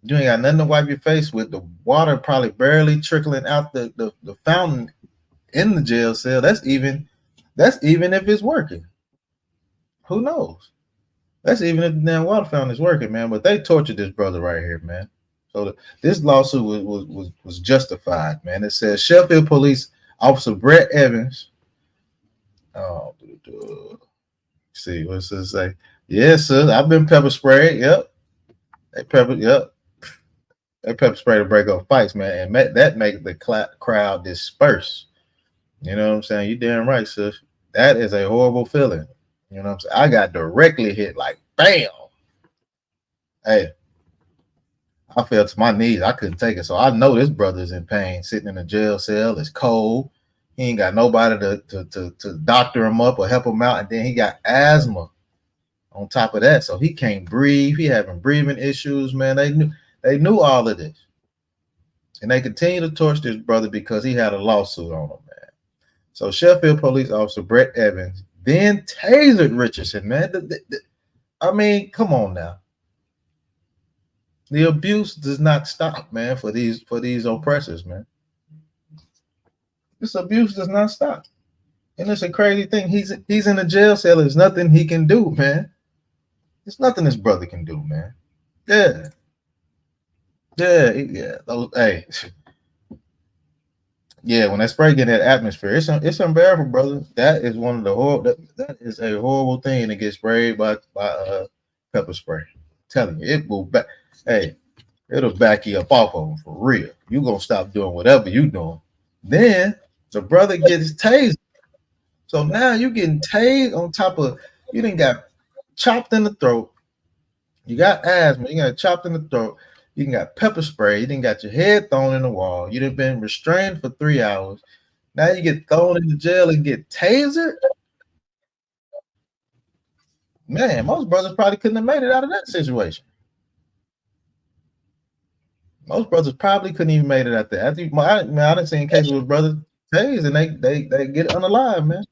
You ain't got nothing to wipe your face with. The water probably barely trickling out the fountain in the jail cell. That's even if it's working. Who knows? That's even if the damn water fountain is working, man. But they tortured this brother right here, man. So this lawsuit was justified, man. It says Sheffield Police Officer Brett Evans. Oh, see what's it say? Yes, sir. I've been pepper sprayed. Yep. They pepper spray to break up fights, man, and that makes the crowd disperse. You know what I'm saying? You damn right, sis. That is a horrible feeling. You know what I'm saying? I got directly hit, like, bam. Hey, I fell to my knees. I couldn't take it. So I know this brother's in pain, sitting in a jail cell. It's cold. He ain't got nobody to doctor him up or help him out. And then he got asthma on top of that. So he can't breathe. He having breathing issues, man. They knew all of this. And they continue to torture this brother because he had a lawsuit on him, man. So Sheffield Police Officer Brett Evans then tasered Richardson, man. I mean, come on now. The abuse does not stop, man, for these oppressors, man. This abuse does not stop. And it's a crazy thing. He's in a jail cell. There's nothing he can do, man. There's nothing this brother can do, man. Yeah. Hey. Yeah, when that spray get in that atmosphere, it's unbearable, brother. That is one of the that is a horrible thing to get sprayed by pepper spray. I'm telling you, it will back. Hey, it'll back you up off of them for real. You gonna stop doing whatever you doing. Then the brother gets tased. So now you getting tased on top of, you didn't got chopped in the throat. You got asthma. You got chopped in the throat. You got pepper spray. You didn't got your head thrown in the wall. You'd have been restrained for 3 hours. Now you get thrown into jail and get tasered. Man, most brothers probably couldn't have made it out of that situation. Most brothers probably couldn't even made it out there. I done seen cases with brothers tased and they get unalive, man.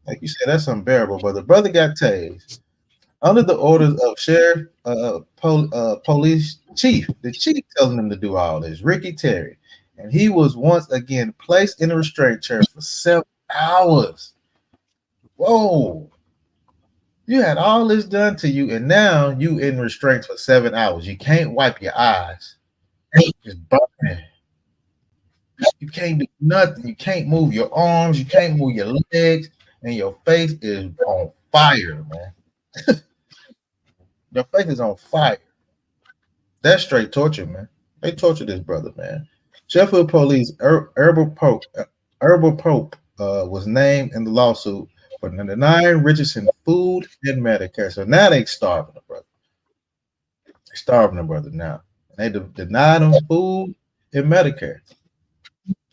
Like you said, that's unbearable. But the brother got tased under the orders of sheriff, police chief. The chief telling him to do all this. Ricky Terry, and he was once again placed in a restraint chair for 7 hours. Whoa! You had all this done to you, and now you in restraints for 7 hours. You can't wipe your eyes. It's burning. You can't do nothing. You can't move your arms. You can't move your legs, and your face is on fire, man. Your face is on fire. That's straight torture, man. They tortured this brother, man. Sheffield Police Herbal Pope was named in the lawsuit for denying Richardson food and Medicare. So now they starving the brother. They're starving the brother now. And they denied him food and Medicare.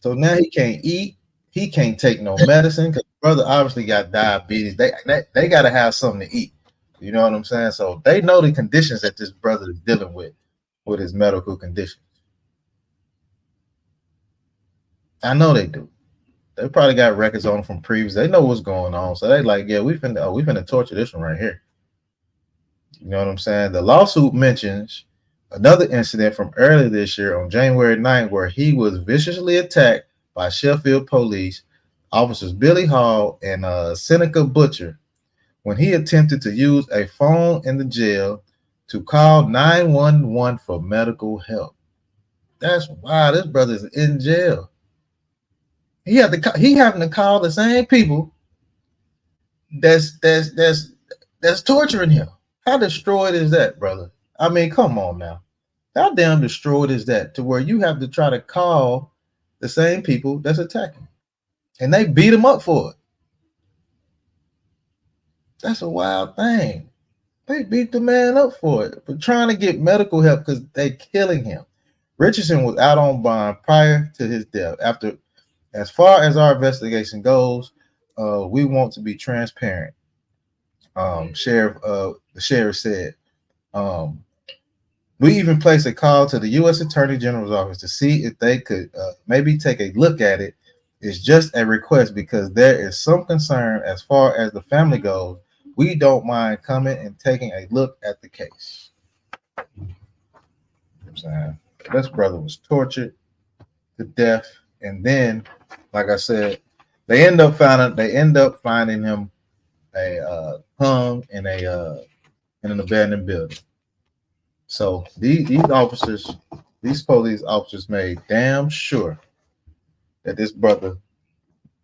So now he can't eat. He can't take no medicine because brother obviously got diabetes. They got to have something to eat. You know what I'm saying? So they know the conditions that this brother is dealing with his medical conditions. I know they do. They probably got records on him from previous. They know what's going on. So they like, yeah, we finna torture this one right here. You know what I'm saying? The lawsuit mentions another incident from earlier this year on January 9th where he was viciously attacked by Sheffield police officers Billy Hall and Seneca Butcher when he attempted to use a phone in the jail to call 911 for medical help. That's why this brother's in jail. He having to call the same people that's torturing him. How destroyed is that, brother? I mean, come on now. How damn destroyed is that to where you have to try to call the same people that's attacking, and they beat him up for it? That's a wild thing. They beat the man up for it, for trying to get medical help because they killing him. Richardson was out on bond prior to his death. As far as our investigation goes, we want to be transparent. The sheriff said. We even placed a call to the U.S. Attorney General's office to see if they could maybe take a look at it. It's just a request because there is some concern as far as the family goes. We don't mind coming and taking a look at the case. You know what I'm saying? This brother was tortured to death, and then, like I said, they end up finding him hung in an abandoned building. So these police officers made damn sure that this brother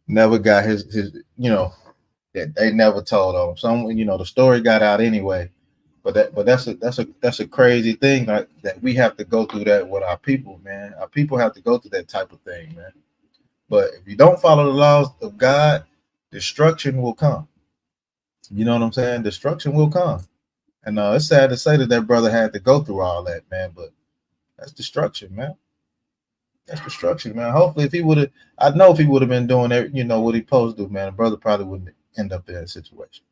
never got his that they never told on him. The story got out anyway. But that's a crazy thing that we have to go through that with our people, man. Our people have to go through that type of thing, man. But if you don't follow the laws of God, destruction will come. You know what I'm saying? Destruction will come. And it's sad to say that brother had to go through all that, man. But that's destruction, man. That's destruction, man. Hopefully, if he would have been doing what he supposed to do, man, the brother probably wouldn't end up in that situation.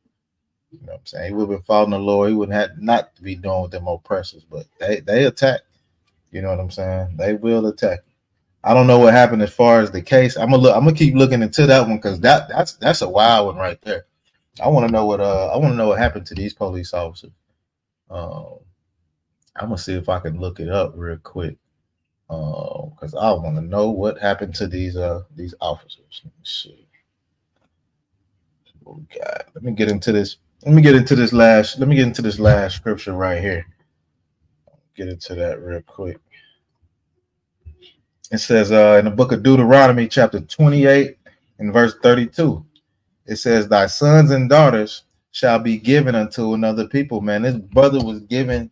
You know what I'm saying? He would have been following the Lord. He wouldn't have not to be doing with them oppressors. But they attack. You know what I'm saying? They will attack. I don't know what happened as far as the case. I'm gonna keep looking into that one because that's a wild one right there. I want to know what happened to these police officers. I'm gonna see if I can look it up real quick because I want to know what happened to these officers. Let me see what we got. Let me get into this last scripture right here. Get into that real quick. It says in the book of Deuteronomy, chapter 28, and verse 32, it says, "Thy sons and daughters shall be given unto another people." Man, this brother was given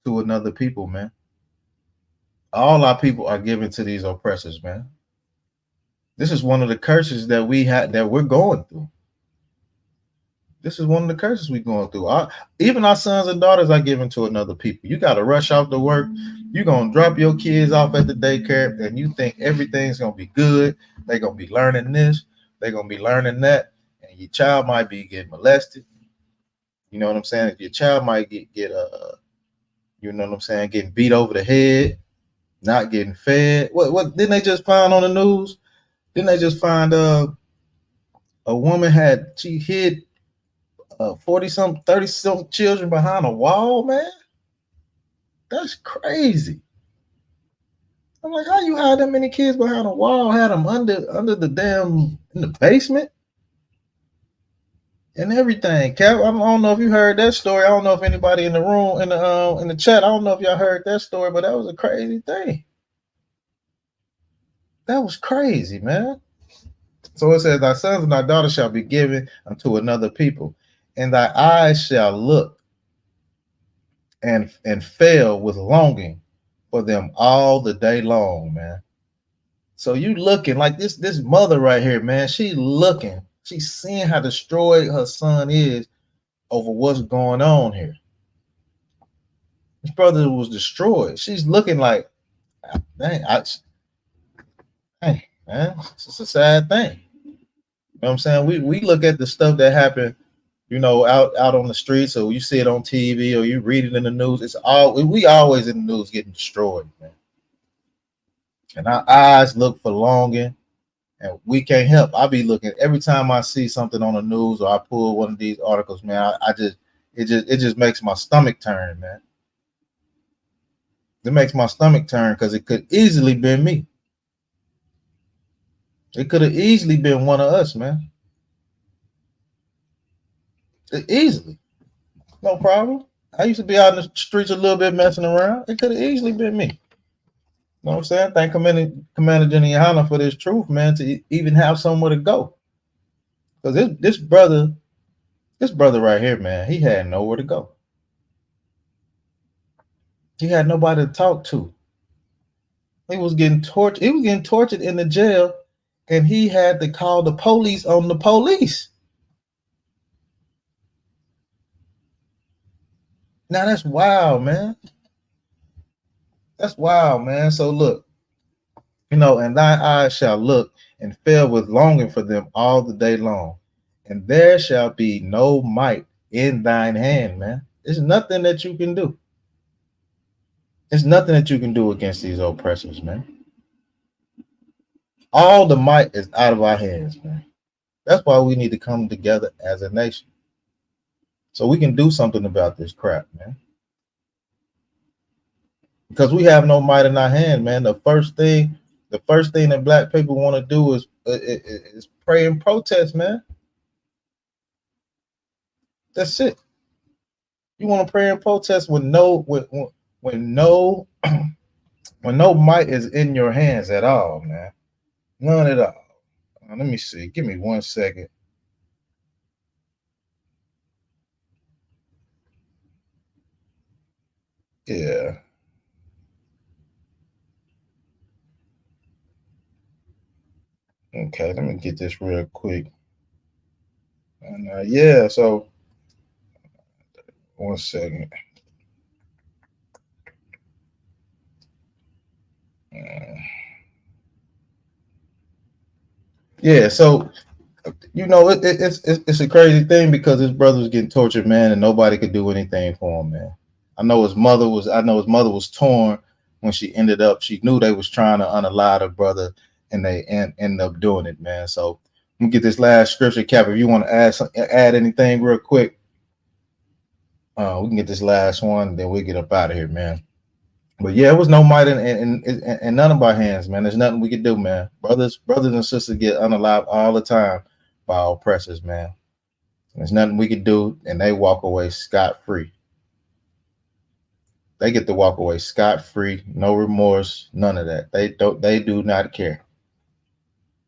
to another people, man. All our people are given to these oppressors, man. This is one of the curses that we're going through. This is one of the curses we're going through. Even our sons and daughters are given to another people. You got to rush off to work. You're going to drop your kids off at the daycare, and you think everything's going to be good. They're going to be learning this. They're going to be learning that. And your child might be getting molested. You know what I'm saying? Your child might get you know what I'm saying, getting beat over the head, not getting fed. What didn't they just find on the news? Didn't they just find a woman she hid 40 some 30 some children behind a wall, man? That's crazy. I'm like, how you hide that many kids behind a wall? Had them under the damn in the basement and everything. Cap, I don't know if you heard that story. I don't know if anybody in the room in the chat. I don't know if y'all heard that story, but that was a crazy thing. That was crazy, man. So it says, "Thy sons and thy daughters shall be given unto another people, and thy eyes shall look and fail with longing for them all the day long, man." So you looking like this mother right here, man. She looking, she's seeing how destroyed her son is over what's going on here. His brother was destroyed. She's looking like, dang, hey, man, it's a sad thing. You know what I'm saying? We look at the stuff that happened, out on the streets, or you see it on TV, or you read it in the news. We always in the news getting destroyed, man. And our eyes look for longing, and we can't help. I be looking every time I see something on the news, or I pull one of these articles, man. It just makes my stomach turn, man. It makes my stomach turn because it could easily been me. It could have easily been one of us, man. Easily, no problem. I used to be out in the streets a little bit messing around. It could have easily been me. You know what I'm saying? Thank Commander Jenny YAHANNA for this truth, man, to even have somewhere to go. Because this brother right here, man, he had nowhere to go. He had nobody to talk to. He was getting tortured. He was getting tortured in the jail, and he had to call the police on the police. Now that's wild, man. That's wild, man. So look, and thine eyes shall look and fail with longing for them all the day long, and there shall be no might in thine hand, man. There's nothing that you can do. There's nothing that you can do against these oppressors, man. All the might is out of our hands, man. That's why we need to come together as a nation, so we can do something about this crap, man. Because we have no might in our hand, man. The first thing that black people want to do is pray and protest, man. That's it. You want to pray and protest when no might is in your hands at all, man. None at all. Let me see. Give me 1 second. Yeah. Okay, let me get this real quick. And yeah, so 1 second. Yeah, so it's a crazy thing because his brother was getting tortured, man, and nobody could do anything for him, man. I know his mother was torn when she ended up. She knew they was trying to unalive her brother, and they ended up doing it, man. So let me get this last scripture, Cap. If you want to add anything real quick, we can get this last one, then we'll get up out of here, man. But yeah, it was no might in none of our hands, man. There's nothing we could do, man. Brothers and sisters get unalived all the time by oppressors, man. There's nothing we could do, and they walk away scot-free. They get to walk away scot-free, no remorse, none of that. They do not care.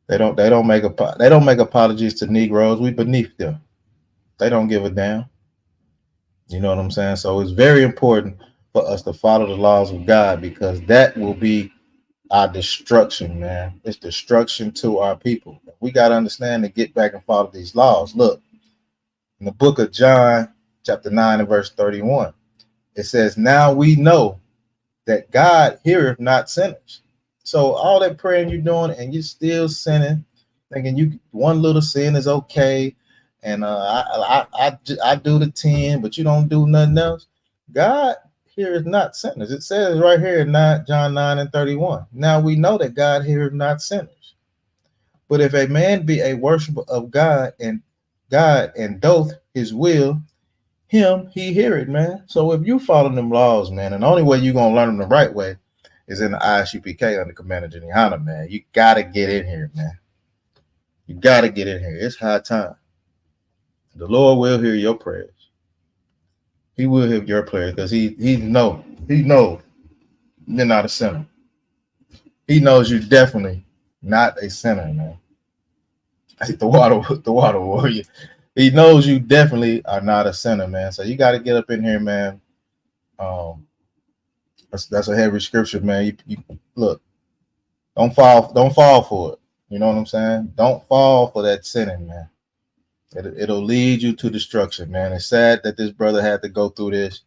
They don't make apologies to Negroes. We beneath them. They don't give a damn. You know what I'm saying? So it's very important for us to follow the laws of God, because that will be our destruction, man. It's destruction to our people. We got to understand to get back and follow these laws. Look, in the book of John, chapter 9 and verse 31, it says, "Now we know that God heareth not sinners." So all that praying you're doing and you're still sinning, thinking one little sin is okay, and I do the 10, but you don't do nothing else. God here is not sinners. It says right here in John 9 and 31. Now we know that God here is not sinners. But if a man be a worshiper of God and doth his will, him he hear it, man. So if you follow them laws, man, and the only way you're gonna learn them the right way is in the ISUPK under Commander Jenny Hanna, man. You gotta get in here, man. You gotta get in here. It's high time. The Lord will hear your prayers. He will hear your prayers because he knows you're not a sinner. He knows you definitely not a sinner, man. The water warrior. He knows you definitely are not a sinner, man. So you got to get up in here, man. Um, that's a heavy scripture, man. You look, don't fall for it. You know what I'm saying? Don't fall for that sinning, man. It'll lead you to destruction, man. It's sad that this brother had to go through this,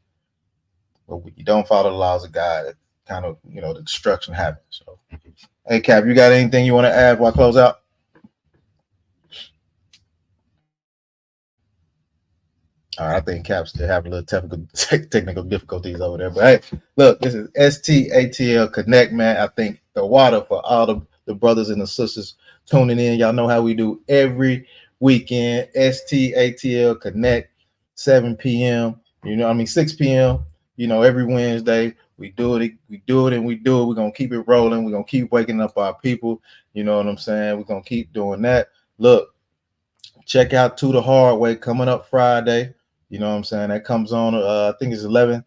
but when you don't follow the laws of God, it kind of, the destruction happens. So, hey, Cap, you got anything you want to add before I close out? All right, I think Cap's still having a little technical difficulties over there. But hey, look, this is STATL Connect, man. I think the water for all the brothers and the sisters tuning in. Y'all know how we do every weekend. STATL Connect, 7 p.m. 6 p.m. Every Wednesday. We do it, and we do it. We're gonna keep it rolling. We're gonna keep waking up our people. You know what I'm saying? We're gonna keep doing that. Look, check out To the Hard Way coming up Friday. You know what I'm saying? That comes on, I think it's 11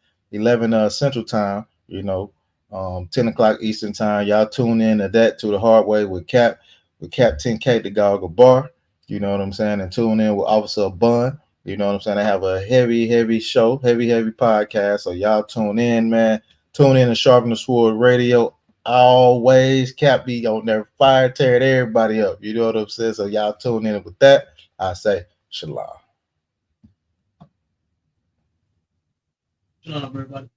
Central Time, 10 o'clock Eastern Time. Y'all tune in to that, To the Hard Way with Cap 10K, the Goggle Bar. You know what I'm saying? And tune in with Officer Bun. You know what I'm saying? They have a heavy show, heavy podcast. So y'all tune in, man. Tune in to Sharpen the Sword Radio. Always Cap be on there fire, tearing everybody up. You know what I'm saying? So y'all tune in with that. I say shalom. Shalom, everybody.